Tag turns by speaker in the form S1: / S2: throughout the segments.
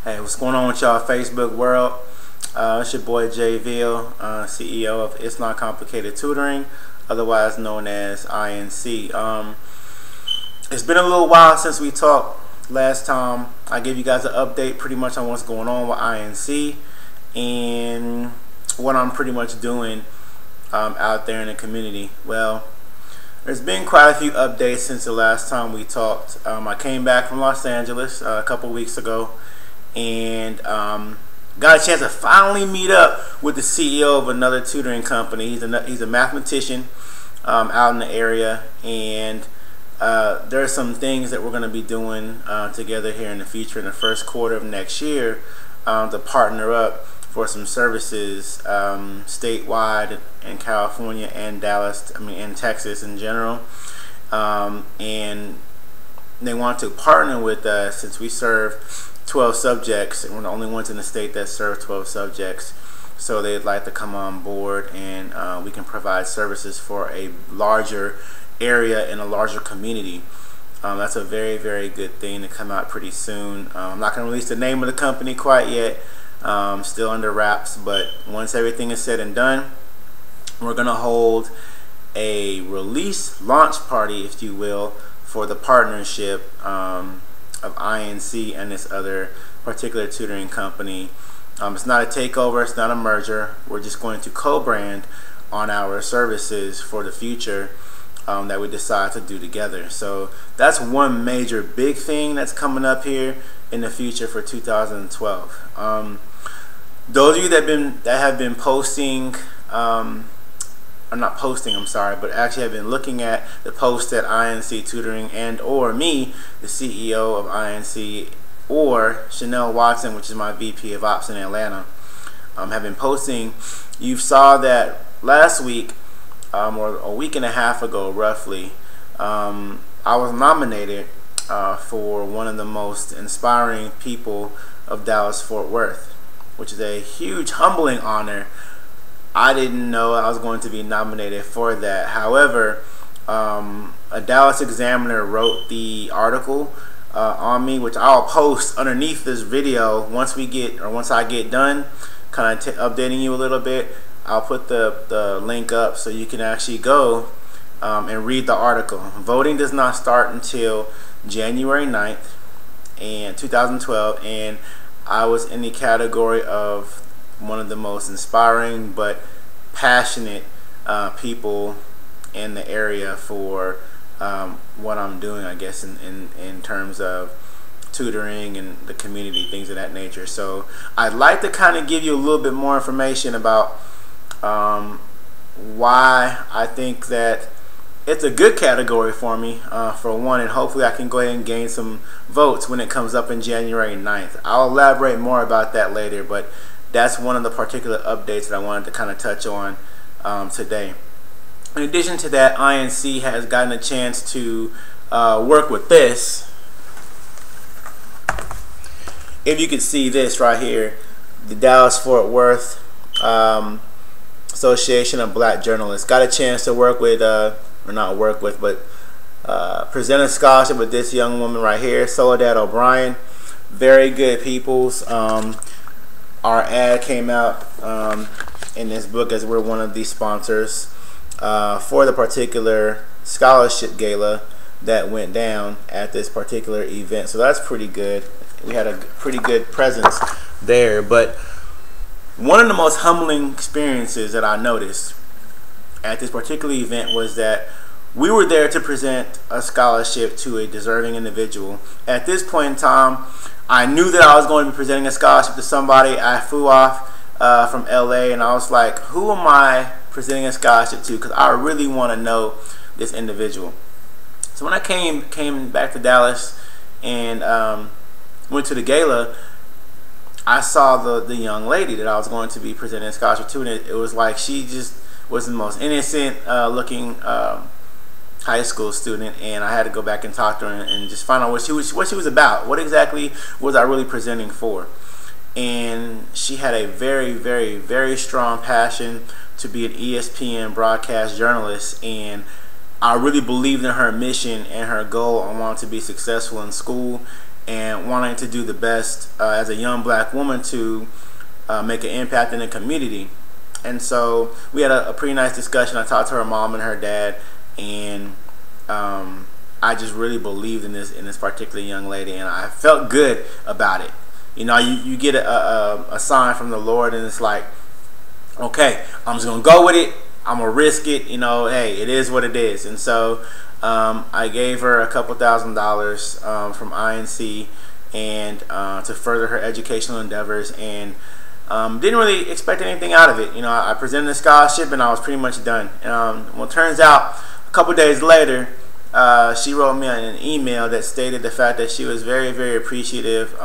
S1: Hey, what's going on with y'all Facebook world? It's your boy Veal, CEO of It's Not Complicated Tutoring, otherwise known as INC. It's been a little while since we talked last time. I gave you guys an update pretty much on what's going on with INC and what I'm pretty much doing out there in the community. Well, there's been quite a few updates since the last time we talked. I came back from Los Angeles a couple weeks ago and got a chance to finally meet up with the CEO of another tutoring company. He's a mathematician out in the area, and there are some things that we're going to be doing together here in the future in the first quarter of next year to partner up for some services statewide in California and Dallas, and Texas in general. And they want to partner with us since we serve 12 subjects, and we're the only ones in the state that serve 12 subjects. So they'd like to come on board, and we can provide services for a larger area in a larger community. That's a very, very good thing to come out pretty soon. I'm not going to release the name of the company quite yet. Still under wraps, but once everything is said and done, we're going to hold a release launch party, if you will, for the partnership of INC and this other particular tutoring company. It's not a takeover, it's not a merger. We're just going to co-brand on our services for the future that we decide to do together. So that's one major big thing that's coming up here in the future for 2012. Those of you that have been posting, I'm not posting, I'm sorry, but actually have been looking at the post at INC Tutoring and or me, the CEO of INC, or Chanel Watson, which is my VP of Ops in Atlanta, have been posting. You saw that last week, or a week and a half ago roughly, I was nominated for one of the most inspiring people of Dallas-Fort Worth, which is a huge, humbling honor. I didn't know I was going to be nominated for that. However, a Dallas Examiner wrote the article on me, which I'll post underneath this video once I get done, kind of updating you a little bit. I'll put the link up so you can actually go and read the article. Voting does not start until January 9th in 2012, and I was in the category of one of the most inspiring but passionate people in the area for what I'm doing, I guess, in terms of tutoring and the community, things of that nature. So I'd like to kind of give you a little bit more information about why I think that it's a good category for me, for one, and hopefully I can go ahead and gain some votes when it comes up in January 9th. I'll elaborate more about that later, but that's one of the particular updates that I wanted to kind of touch on today. In addition to that, INC has gotten a chance to work with this. If you can see this right here, the Dallas-Fort Worth Association of Black Journalists got a chance to work with, or not work with, but present a scholarship with this young woman right here, Soledad O'Brien. Very good peoples. Our ad came out in this book as we're one of the sponsors for the particular scholarship gala that went down at this particular event. So that's pretty good. We had a pretty good presence there. But one of the most humbling experiences that I noticed at this particular event was that we were there to present a scholarship to a deserving individual. At this point in time, I knew that I was going to be presenting a scholarship to somebody. I flew off from LA, and I was like, who am I presenting a scholarship to? Because I really want to know this individual. So when I came back to Dallas and went to the gala, I saw the young lady that I was going to be presenting a scholarship to, and it was like she just was the most innocent looking high school student, and I had to go back and talk to her and just find out what she was about. What exactly was I really presenting for? And she had a very, very, very strong passion to be an ESPN broadcast journalist, and I really believed in her mission and her goal. I wanted to be successful in school, and wanting to do the best as a young black woman to make an impact in the community. And so we had a pretty nice discussion. I talked to her mom and her dad, and I just really believed in this particular young lady, and I felt good about it. You know, you get a sign from the Lord, and it's like, okay, I'm just gonna go with it. I'm gonna risk it. You know, hey, it is what it is. And so I gave her a couple $1,000s from INC and to further her educational endeavors, and didn't really expect anything out of it. You know, I presented a scholarship, and I was pretty much done. Well, it turns out a couple days later, she wrote me an email that stated the fact that she was very, very appreciative.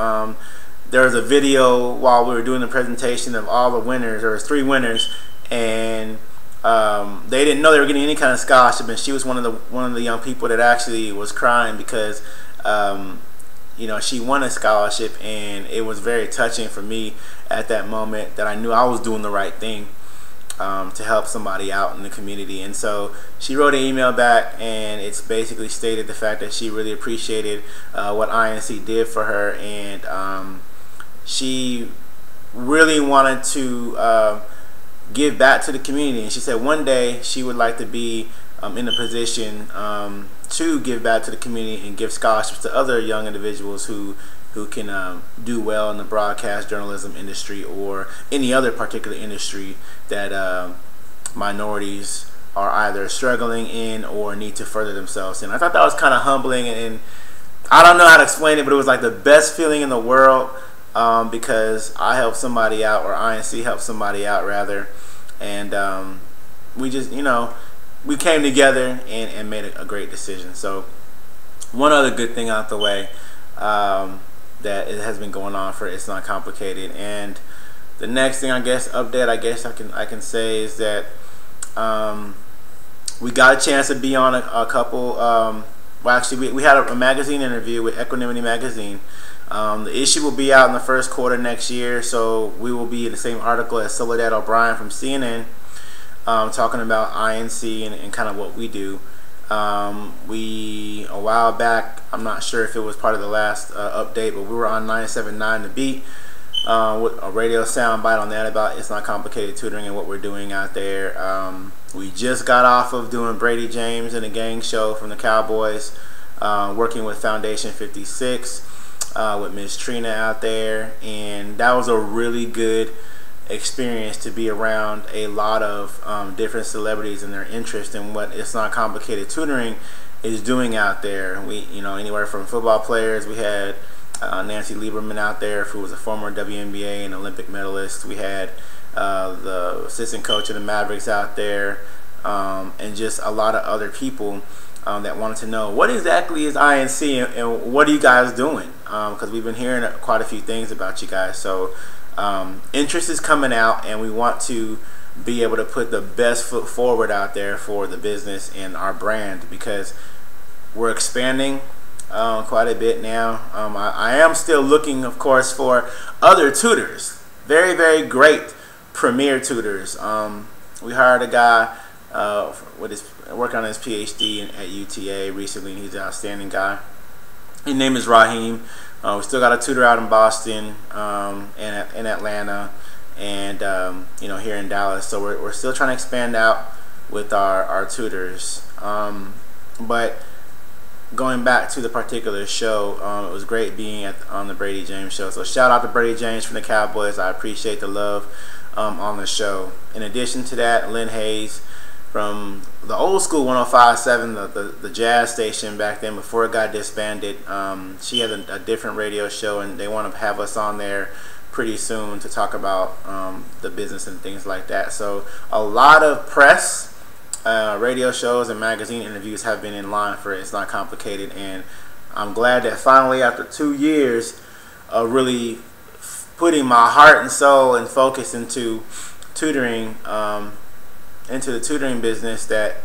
S1: There was a video while we were doing the presentation of all the winners. There was 3 winners, and they didn't know they were getting any kind of scholarship, and she was one of the young people that actually was crying because you know, she won a scholarship, and it was very touching for me at that moment that I knew I was doing the right thing to help somebody out in the community. And so she wrote an email back, and it's basically stated the fact that she really appreciated what INC did for her, and she really wanted to give back to the community. And she said one day she would like to be in a position to give back to the community and give scholarships to other young individuals who can do well in the broadcast journalism industry or any other particular industry that minorities are either struggling in or need to further themselves in. I thought that was kind of humbling, and I don't know how to explain it, but it was like the best feeling in the world because I helped somebody out, or INC helped somebody out rather, and we just, you know, we came together and made a great decision. So one other good thing out the way that it has been going on for It's Not Complicated. And the next thing, I guess, update I can say is that we got a chance to be on a couple well, actually we had a magazine interview with Equanimity magazine. The issue will be out in the first quarter next year, so we will be in the same article as Soledad O'Brien from CNN, talking about INC and kind of what we do. We, a while back, I'm not sure if it was part of the last update, but we were on 97.9 The Beat with a radio soundbite on that about It's Not Complicated Tutoring and what we're doing out there. We just got off of doing Brady James and the Gang Show from the Cowboys, working with Foundation 56 with Miss Trina out there, and that was a really good experience to be around a lot of different celebrities and their interest in what It's Not Complicated Tutoring is doing out there. We, you know, anywhere from football players. We had Nancy Lieberman out there, who was a former WNBA and Olympic medalist. We had the assistant coach of the Mavericks out there, and just a lot of other people that wanted to know what exactly is INC and what are you guys doing, because we've been hearing quite a few things about you guys. So interest is coming out, and we want to be able to put the best foot forward out there for the business and our brand, because we're expanding quite a bit now. I am still looking, of course, for other tutors, very, very great premier tutors. We hired a guy working on his PhD at UTA recently. He's an outstanding guy. His name is Raheem. We still got a tutor out in Boston and in Atlanta, and you know, here in Dallas. So we're still trying to expand out with our tutors. But going back to the particular show, it was great being on the Brady James show. So shout out to Brady James from the Cowboys. I appreciate the love on the show. In addition to that, Lynn Hayes from the old school 105.7, the jazz station back then before it got disbanded. She has a different radio show, and they want to have us on there pretty soon to talk about the business and things like that. So a lot of press, radio shows, and magazine interviews have been in line for It's Not Complicated, and I'm glad that finally, after 2 years of really putting my heart and soul and focus into tutoring, into the tutoring business, that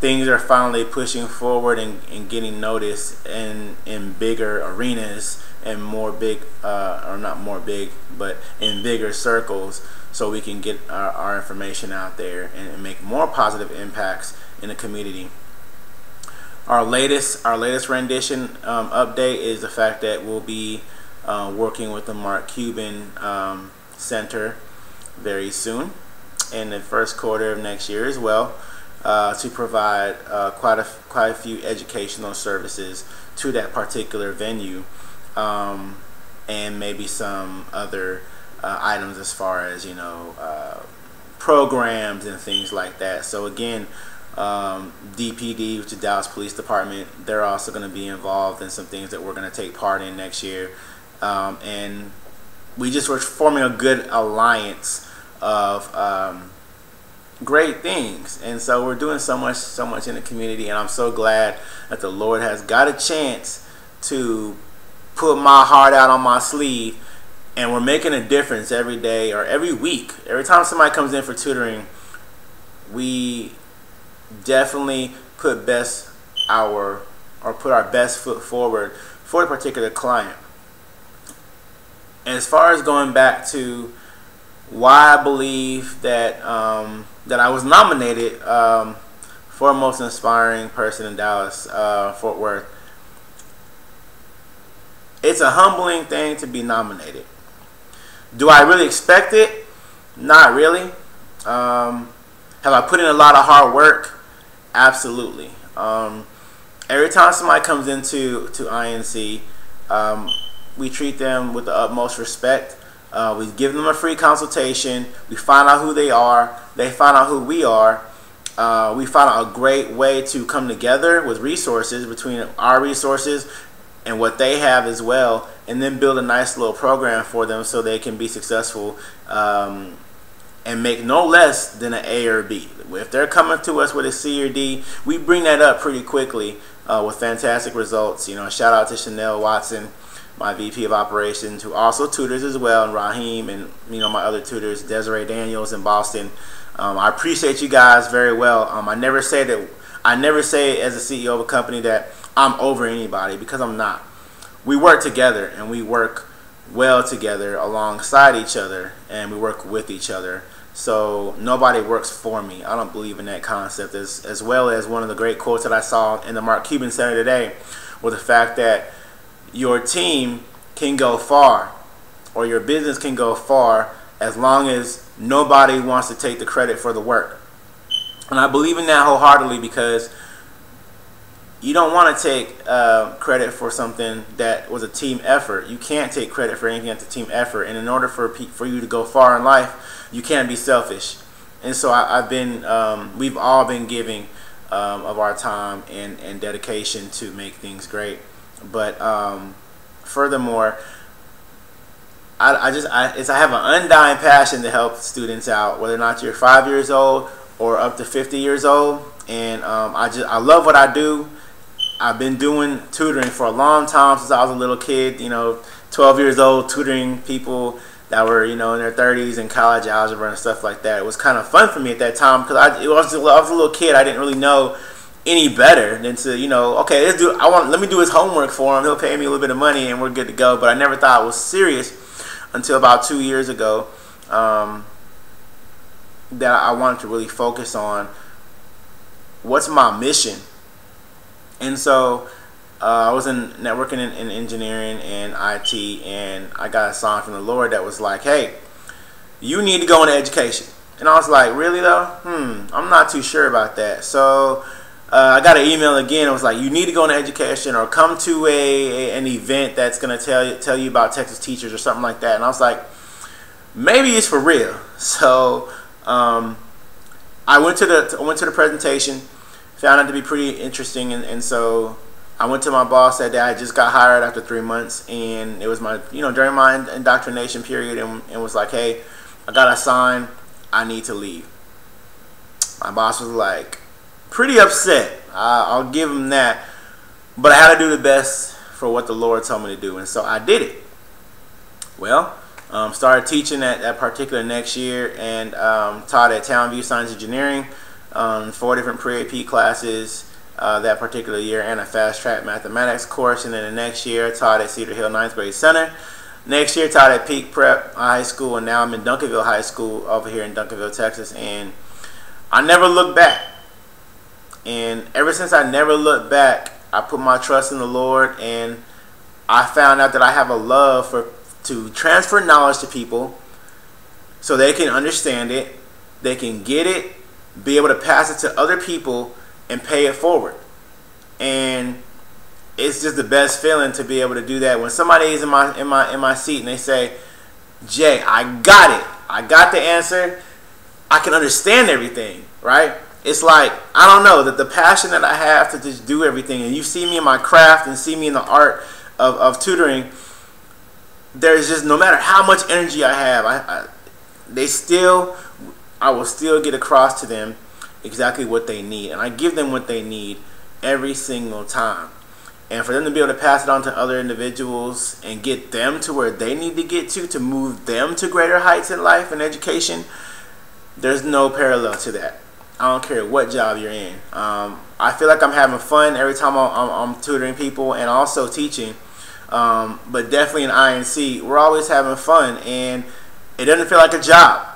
S1: things are finally pushing forward and getting noticed in bigger arenas and more big, or not more big, but in bigger circles, so we can get our information out there and make more positive impacts in the community. Our latest rendition update is the fact that we'll be working with the Mark Cuban Center very soon in the first quarter of next year as well, to provide quite a few educational services to that particular venue, and maybe some other items as far as, you know, programs and things like that. So again, DPD, which is Dallas Police Department, they're also going to be involved in some things that we're going to take part in next year, and we just were forming a good alliance of great things. And so we're doing so much in the community, and I'm so glad that the Lord has got a chance to put my heart out on my sleeve, and we're making a difference every day or every week. Every time somebody comes in for tutoring, we definitely put our best foot forward for a particular client. And as far as going back to why I believe that that I was nominated for most inspiring person in Dallas Fort Worth, it's a humbling thing to be nominated. Do I really expect it? Not really. Have I put in a lot of hard work? Absolutely. Every time somebody comes into INC, we treat them with the utmost respect. We give them a free consultation. We find out who they are. They find out who we are. We find out a great way to come together with resources, between our resources and what they have as well, and then build a nice little program for them so they can be successful and make no less than an A or B. If they're coming to us with a C or D, we bring that up pretty quickly with fantastic results. You know, shout out to Chanel Watson, my VP of Operations, who also tutors as well, and Raheem, and, you know, my other tutors, Desiree Daniels in Boston. I appreciate you guys very well. I never say as a CEO of a company that I'm over anybody, because I'm not. We work together, and we work well together alongside each other, and we work with each other. So nobody works for me. I don't believe in that concept. As well as one of the great quotes that I saw in the Mark Cuban Center today, was the fact that your team can go far, or your business can go far, as long as nobody wants to take the credit for the work. And I believe in that wholeheartedly, because you don't want to take credit for something that was a team effort. You can't take credit for anything that's a team effort. And in order for you to go far in life, you can't be selfish. And so we've all been giving of our time and dedication to make things great. But furthermore, I have an undying passion to help students out, whether or not you're 5 years old or up to 50 years old. And I love what I do. I've been doing tutoring for a long time, since I was a little kid, you know, 12 years old, tutoring people that were, you know, in their 30s in college algebra and stuff like that. It was kind of fun for me at that time, because I was a little kid. I didn't really know any better than to, you know, okay, let me do his homework for him. He'll pay me a little bit of money and we're good to go. But I never thought it was serious until about 2 years ago, that I wanted to really focus on what's my mission. And so I was in networking and engineering and IT, and I got a sign from the Lord that was like, hey, you need to go into education. And I was like, really though? I'm not too sure about that. So I got an email again. It was like, you need to go into education, or come to an event that's going to tell you about Texas teachers or something like that. And I was like, maybe it's for real. So I went to the presentation, found it to be pretty interesting, and so I went to my boss that day. I just got hired after 3 months, and it was my, you know, during my indoctrination period, and was like, hey, I got a sign, I need to leave. My boss was like, pretty upset. I'll give him that, but I had to do the best for what the Lord told me to do, and so I did it. Well, started teaching that particular next year, and taught at Townview Science Engineering, 4 different pre-AP classes that particular year, and a fast-track mathematics course. And then the next year I taught at Cedar Hill 9th grade center. Next year taught at Peak Prep High School, and now I'm in Duncanville High School over here in Duncanville, Texas. And I never looked back. And ever since I never looked back, I put my trust in the Lord, and I found out that I have a love to transfer knowledge to people so they can understand it, they can get it, be able to pass it to other people, and pay it forward. And it's just the best feeling to be able to do that. When somebody is in my seat and they say, Jay, I got it. I got the answer. I can understand everything, right? It's like, I don't know, that the passion that I have to just do everything, and you see me in my craft and see me in the art of tutoring, there's just, no matter how much energy I have, I will still get across to them exactly what they need. And I give them what they need every single time. And for them to be able to pass it on to other individuals and get them to where they need to get to move them to greater heights in life and education, there's no parallel to that. I don't care what job you're in. I feel like I'm having fun every time I'm tutoring people and also teaching. But definitely in INC, we're always having fun, and it doesn't feel like a job.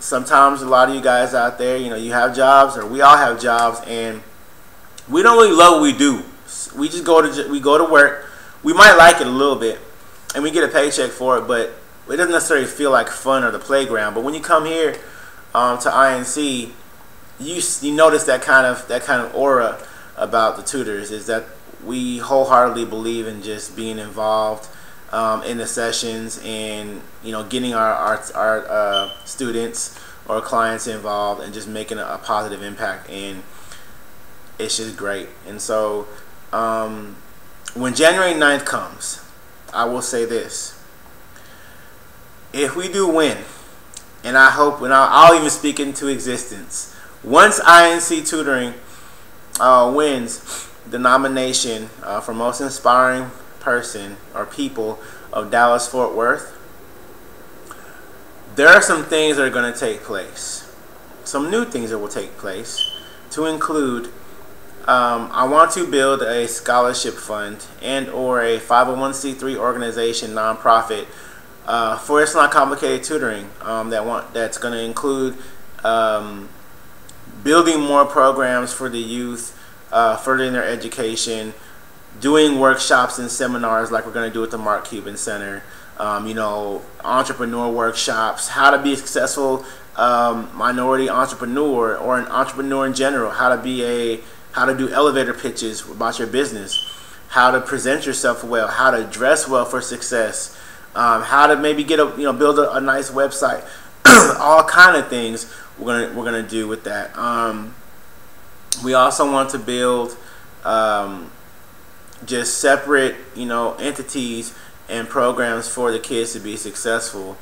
S1: Sometimes a lot of you guys out there, you know, you have jobs, or we all have jobs, and we don't really love what we do. We just go to work. We might like it a little bit, and we get a paycheck for it, but it doesn't necessarily feel like fun or the playground. But when you come here to INC, you notice that kind of aura about the tutors, is that we wholeheartedly believe in just being involved in the sessions, and getting our students or clients involved and just making a positive impact. And it's just great. And so when January 9th comes, I will say this: if we do win, and I hope, and I'll even speak into existence, once INC Tutoring wins the nomination for most inspiring person or people of Dallas-Fort Worth, there are some things that are going to take place, some new things that will take place, to include I want to build a scholarship fund and or a 501c3 organization, nonprofit, for It's Not Complicated Tutoring, that's going to include building more programs for the youth, furthering their education, doing workshops and seminars like we're going to do at the Mark Cuban Center, entrepreneur workshops, how to be a successful minority entrepreneur or an entrepreneur in general, how to do elevator pitches about your business, how to present yourself well, how to dress well for success, how to maybe build a nice website, all kind of things we're gonna do with that. We also want to build just separate entities and programs for the kids to be successful.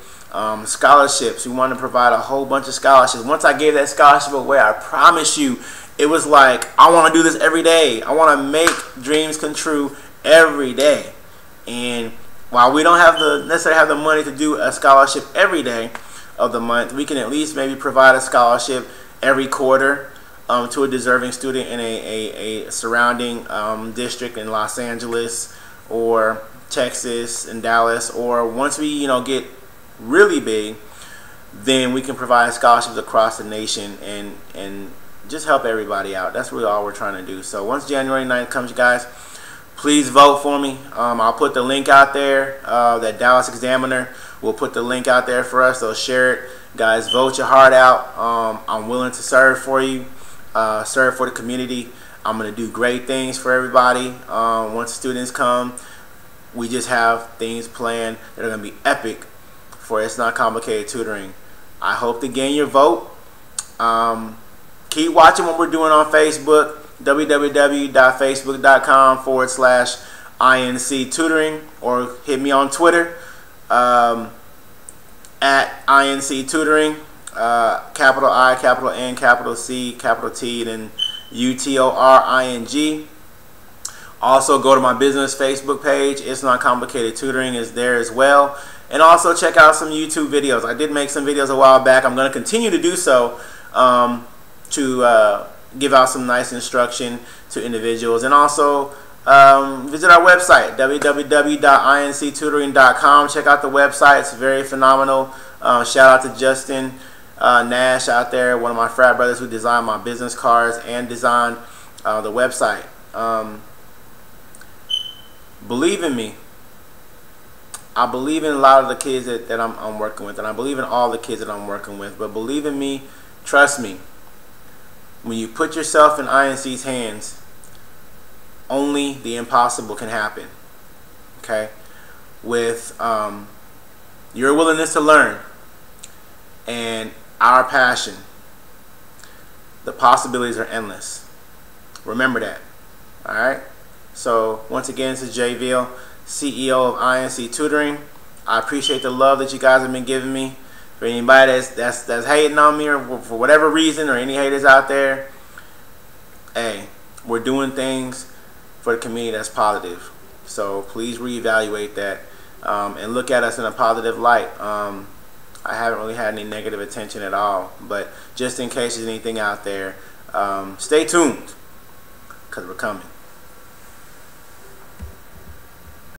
S1: Scholarships, we want to provide a whole bunch of scholarships. Once I gave that scholarship away, I promise you, it was like, I want to do this every day. I want to make dreams come true every day. And while we don't necessarily have the money to do a scholarship every day of the month, we can at least maybe provide a scholarship every quarter to a deserving student in a surrounding district in Los Angeles or Texas and Dallas. Or once we get really big, then we can provide scholarships across the nation and just help everybody out. That's really all we're trying to do. So once January 9th comes, you guys, please vote for me. I'll put the link out there. That Dallas Examiner will put the link out there for us. So share it. Guys, vote your heart out. I'm willing to serve for you, serve for the community. I'm going to do great things for everybody. Once students come, we just have things planned that are going to be epic for It's Not Complicated Tutoring. I hope to gain your vote. Keep watching what we're doing on Facebook, www.facebook.com/INC Tutoring, or hit me on Twitter at INC Tutoring, capital I, capital N, capital C, capital T, then UTORING. Also, go to my business Facebook page. It's Not Complicated Tutoring is there as well. And also check out some YouTube videos. I did make some videos a while back. I'm going to continue to do so to give out some nice instruction to individuals. And also visit our website, www.inctutoring.com. Check out the website. It's very phenomenal. Shout out to Justin Nash out there, one of my frat brothers who designed my business cards and designed the website. Believe in me. I believe in a lot of the kids that I'm working with, and I believe in all the kids that I'm working with. But believe in me, trust me. When you put yourself in INC's hands, only the impossible can happen. Okay? With your willingness to learn and our passion, the possibilities are endless. Remember that. Alright? So, once again, this is Veal, CEO of INC Tutoring. I appreciate the love that you guys have been giving me. For anybody that's hating on me, or for whatever reason, or any haters out there, hey, we're doing things for the community that's positive. So please reevaluate that and look at us in a positive light. I haven't really had any negative attention at all, but just in case there's anything out there, stay tuned, because we're coming.